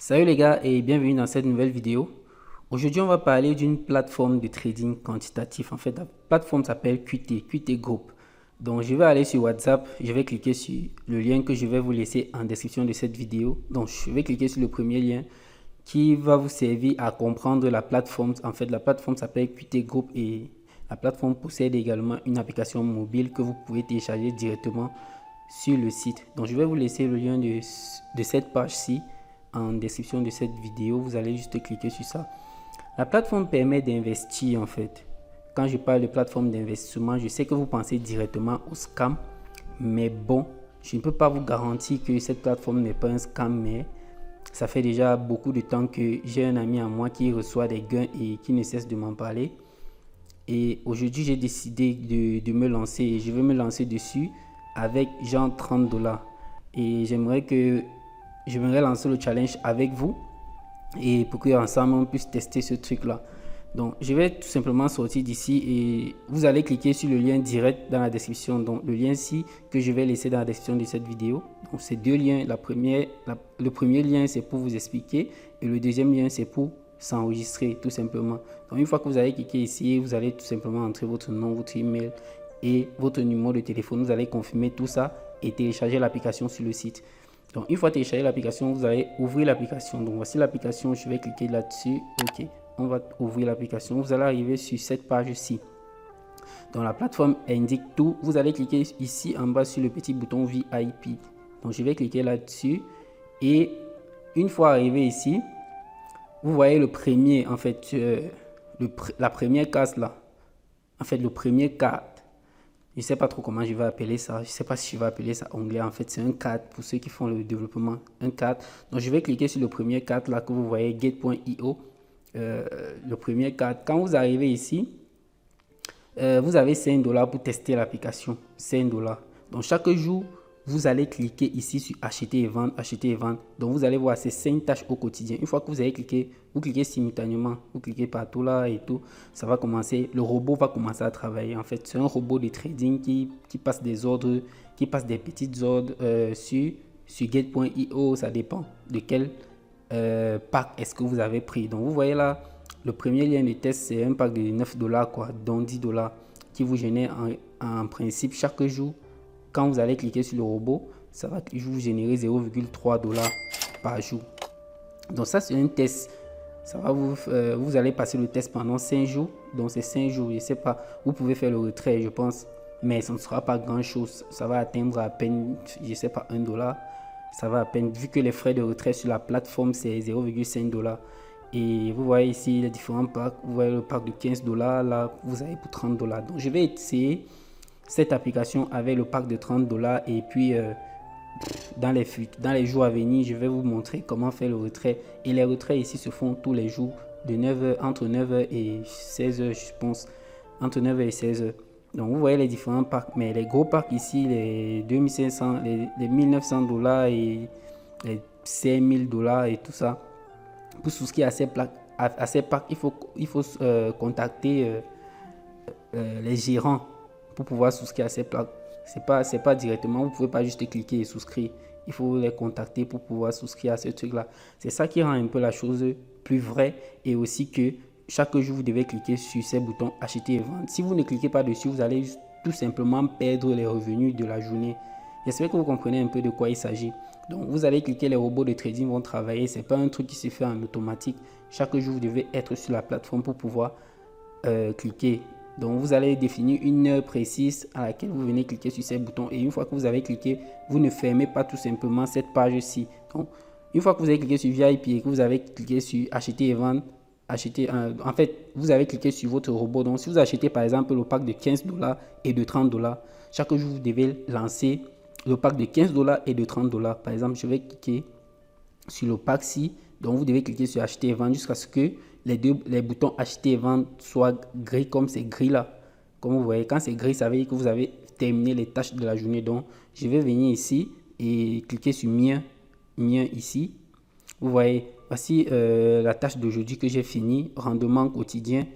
Salut les gars et bienvenue dans cette nouvelle vidéo. Aujourd'hui, on va parler d'une plateforme de trading quantitatif. En fait, la plateforme s'appelle QT Group. Donc, je vais aller sur WhatsApp, je vais cliquer sur le lien que je vais vous laisser en description de cette vidéo. Donc, je vais cliquer sur le premier lien qui va vous servir à comprendre la plateforme. En fait, la plateforme s'appelle QT Group et la plateforme possède également une application mobile que vous pouvez télécharger directement sur le site. Donc, je vais vous laisser le lien de cette page-ci en description de cette vidéo. Vous allez juste cliquer sur ça. La plateforme permet d'investir en fait. Quand je parle de plateforme d'investissement, je sais que vous pensez directement au scam, mais bon, je ne peux pas vous garantir que cette plateforme n'est pas un scam, mais ça fait déjà beaucoup de temps que j'ai un ami à moi qui reçoit des gains et qui ne cesse de m'en parler. Et aujourd'hui, j'ai décidé de me lancer et je vais me lancer dessus avec genre 30 dollars. Et j'aimerais lancer le challenge avec vous et pour qu'ensemble on puisse tester ce truc là. Donc je vais tout simplement sortir d'ici et vous allez cliquer sur le lien direct dans la description. Donc le lien-ci que je vais laisser dans la description de cette vidéo. Donc ces deux liens, le premier lien c'est pour vous expliquer et le deuxième lien c'est pour s'enregistrer tout simplement. Donc une fois que vous allez cliquer ici, vous allez tout simplement entrer votre nom, votre email et votre numéro de téléphone. Vous allez confirmer tout ça et télécharger l'application sur le site. Donc une fois téléchargé l'application, vous allez ouvrir l'application. Donc voici l'application, je vais cliquer là-dessus. Ok, on va ouvrir l'application. Vous allez arriver sur cette page-ci. Donc la plateforme indique tout. Vous allez cliquer ici en bas sur le petit bouton VIP. Donc je vais cliquer là-dessus. Et une fois arrivé ici, vous voyez le premier, en fait, la première case là. En fait, le premier cadre. Je ne sais pas trop comment je vais appeler ça. Je ne sais pas si je vais appeler ça onglet. En fait, c'est un cadre pour ceux qui font le développement. Un cadre. Donc, je vais cliquer sur le premier cadre là que vous voyez, get.io. Le premier cadre. Quand vous arrivez ici, vous avez 5 dollars pour tester l'application. 5 dollars. Donc, chaque jour, vous allez cliquer ici sur acheter et vendre, acheter et vendre. Donc, vous allez voir ces 5 tâches au quotidien. Une fois que vous avez cliqué, vous cliquez simultanément, vous cliquez partout là et tout, ça va commencer, le robot va commencer à travailler. En fait, c'est un robot de trading qui passe des ordres, qui passe des petites ordres sur get.io. Ça dépend de quel pack est-ce que vous avez pris. Donc, vous voyez là, le premier lien de test, c'est un pack de 9 dollars, quoi, dont 10 dollars qui vous génère en principe chaque jour. Quand vous allez cliquer sur le robot, ça va vous générer 0,3 dollars par jour. Donc ça, c'est un test. Ça va vous allez passer le test pendant 5 jours. Donc c'est 5 jours, je ne sais pas. Vous pouvez faire le retrait, je pense. Mais ça ne sera pas grand-chose. Ça va atteindre à peine, je ne sais pas, 1 dollar. Ça va à peine, vu que les frais de retrait sur la plateforme, c'est 0,5 dollars. Et vous voyez ici les différents packs. Vous voyez le pack de 15 dollars. Là, vous avez pour 30 dollars. Donc je vais essayer cette application avec le pack de 30 dollars et puis dans les jours à venir, je vais vous montrer comment faire le retrait. Et les retraits ici se font tous les jours de 9h, entre 9h et 16h, je pense. Entre 9h et 16h. Donc vous voyez les différents packs. Mais les gros packs ici, les 2500, les 1900 dollars et les 5000 dollars et tout ça. Pour souscrire à ces packs, il faut contacter les gérants pour pouvoir souscrire à ces plaques. C'est pas directement, vous pouvez pas juste cliquer et souscrire. Il faut les contacter pour pouvoir souscrire à ce truc-là. C'est ça qui rend un peu la chose plus vraie et aussi que chaque jour, vous devez cliquer sur ces boutons acheter et vendre. Si vous ne cliquez pas dessus, vous allez tout simplement perdre les revenus de la journée. J'espère que vous comprenez un peu de quoi il s'agit. Donc, vous allez cliquer, les robots de trading vont travailler. Ce n'est pas un truc qui se fait en automatique. Chaque jour, vous devez être sur la plateforme pour pouvoir cliquer. Donc vous allez définir une heure précise à laquelle vous venez cliquer sur ces boutons et une fois que vous avez cliqué, vous ne fermez pas tout simplement cette page-ci. Donc une fois que vous avez cliqué sur VIP et que vous avez cliqué sur acheter et vendre, en fait vous avez cliqué sur votre robot. Donc si vous achetez par exemple le pack de 15 dollars et de 30 dollars, chaque jour vous devez lancer le pack de 15 dollars et de 30 dollars. Par exemple, je vais cliquer sur le pack-ci. Donc vous devez cliquer sur acheter et vendre jusqu'à ce que les boutons acheter et vendre soient gris comme c'est gris là. Comme vous voyez, quand c'est gris, ça veut dire que vous avez terminé les tâches de la journée. Donc je vais venir ici et cliquer sur mien ici. Vous voyez, voici la tâche d'aujourd'hui que j'ai fini. Rendement quotidien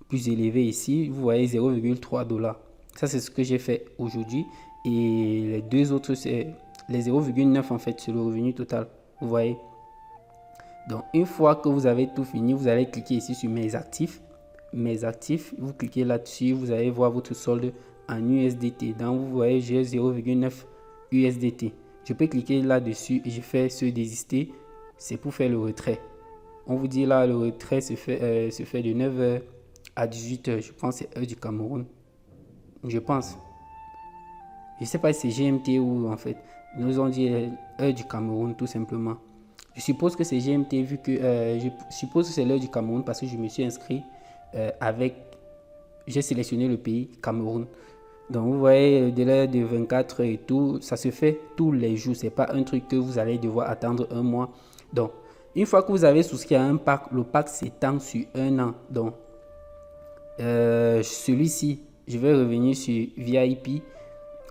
plus élevé ici. Vous voyez 0,3 dollars. Ça c'est ce que j'ai fait aujourd'hui. Et les deux autres, c'est les 0,9 en fait, c'est le revenu total. Vous voyez. Donc une fois que vous avez tout fini, vous allez cliquer ici sur mes actifs. Mes actifs, vous cliquez là-dessus, vous allez voir votre solde en USDT. Donc vous voyez, j'ai 0,9 USDT. Je peux cliquer là-dessus et je fais ce désister. C'est pour faire le retrait. On vous dit là, le retrait se fait de 9h à 18h. Je pense que c'est heure du Cameroun. Je pense. Je ne sais pas si c'est GMT ou en fait. Ils nous ont dit heure du Cameroun tout simplement. Je suppose que c'est GMT vu que je suppose que c'est l'heure du Cameroun parce que je me suis inscrit j'ai sélectionné le pays Cameroun. Donc vous voyez de l'heure de 24 heures et tout, ça se fait tous les jours. C'est pas un truc que vous allez devoir attendre un mois. Donc une fois que vous avez souscrit à un pack, le pack s'étend sur un an. Donc celui-ci, je vais revenir sur VIP.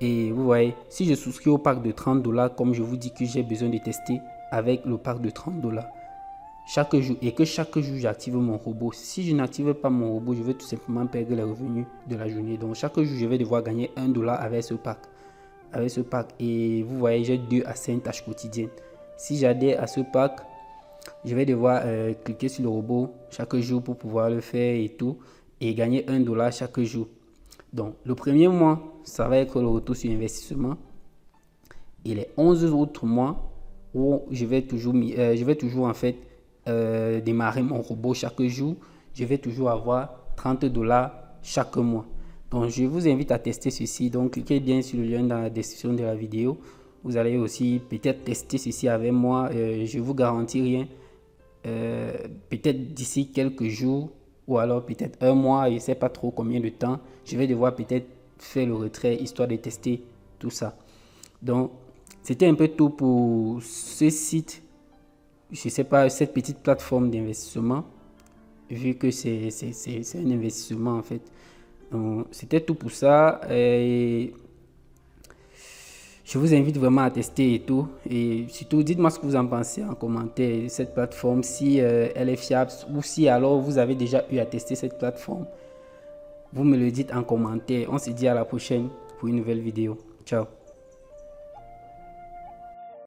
Et vous voyez, si je souscris au pack de 30 $, comme je vous dis que j'ai besoin de tester avec le pack de 30 $ chaque jour et que chaque jour j'active mon robot. Si je n'active pas mon robot, je vais tout simplement perdre les revenus de la journée. Donc chaque jour, je vais devoir gagner 1 $ avec ce pack. Et vous voyez, j'ai 2 à 5 tâches quotidiennes. Si j'adhère à ce pack, je vais devoir cliquer sur le robot chaque jour pour pouvoir le faire et tout. Et gagner 1 $ chaque jour. Donc, le premier mois, ça va être le retour sur investissement. Et les 11 autres mois, où je vais toujours en fait démarrer mon robot chaque jour, je vais toujours avoir 30 $ chaque mois. Donc, je vous invite à tester ceci. Donc, cliquez bien sur le lien dans la description de la vidéo. Vous allez aussi peut-être tester ceci avec moi. Je ne vous garantis rien. Peut-être d'ici quelques jours ou alors peut-être un mois, je ne sais pas trop combien de temps, je vais devoir peut-être faire le retrait histoire de tester tout ça. Donc, c'était un peu tout pour ce site, je ne sais pas, cette petite plateforme d'investissement, vu que c'est un investissement en fait. Donc, c'était tout pour ça. Et je vous invite vraiment à tester et tout. Et surtout, dites-moi ce que vous en pensez en commentaire de cette plateforme, si elle est fiable ou si alors vous avez déjà eu à tester cette plateforme. Vous me le dites en commentaire. On se dit à la prochaine pour une nouvelle vidéo. Ciao.